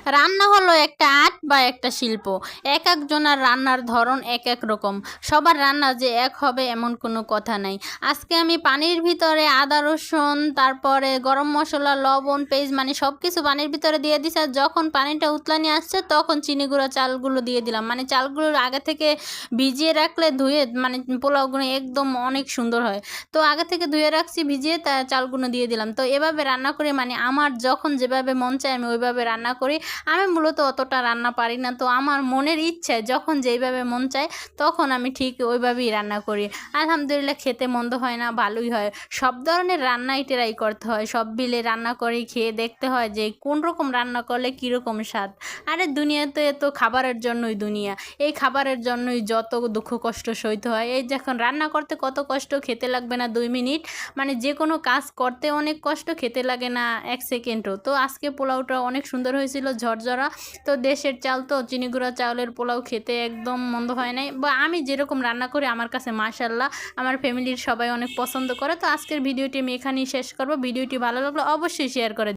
রান্না হলো একটা আর্ট বা একটা শিল্প। এক একজনের রান্নার ধরন এক এক রকম। সবার রান্না যে এক হবে এমন কোনো কথা নাই। আজকে আমি পানির ভিতরে আদা রসুন, তারপরে গরম মশলা, লবণ, পেঁয়াজ মানে সব কিছু পানির ভিতরে দিয়ে দিছি। আর যখন পানিটা উতলানি আসছে তখন চিনি গুঁড়া চালগুলো দিয়ে দিলাম। মানে চালগুলো আগে থেকে ভিজিয়ে রাখলে ধুয়ে মানে পোলাওগুলো একদম অনেক সুন্দর হয়। তো আগে থেকে ধুয়ে রাখছি, ভিজিয়ে তা চালগুলো দিয়ে দিলাম। তো এভাবে রান্না করে মানে আমার যখন যেভাবে মন চায় আমি ওইভাবে রান্না করি। আমি মূলত অতটা রান্না পারি না, তো আমার মনের ইচ্ছায় যখন যেইভাবে মন চায় তখন আমি ঠিক ওইভাবেই রান্না করি। আলহামদুলিল্লাহ, খেতে মন্দ হয় না, ভালোই হয়। সব ধরনের রান্নাই ট্রাই করতে হয়, সব মিলে রান্না করে খেয়ে দেখতে হয় যে কোন রকম রান্না করলে কীরকম স্বাদ। আরে দুনিয়াতে তো খাবারের জন্যই দুনিয়া, এই খাবারের জন্যই যত দুঃখ কষ্ট সইতে হয়। এই যখন রান্না করতে কত কষ্ট, খেতে লাগবে না 2 মিনিট। মানে যে কোনো কাজ করতে অনেক কষ্ট, খেতে লাগে না 1 সেকেন্ডও। তো আজকে পোলাওটা অনেক সুন্দর হয়েছিল, ঝরঝরা। তো দেশের চাল তো চিনি গুঁড়া চাউলের পোলাও খেতে একদম মন্দ হয় নাই, বা আমি যেরকম রান্না করি আমার কাছে মাশাল্লাহ আমার ফ্যামিলির সবাই অনেক পছন্দ করে। তো আজকের ভিডিওটি আমি এখানেই শেষ করব। ভিডিওটি ভালো লাগলে অবশ্যই শেয়ার করে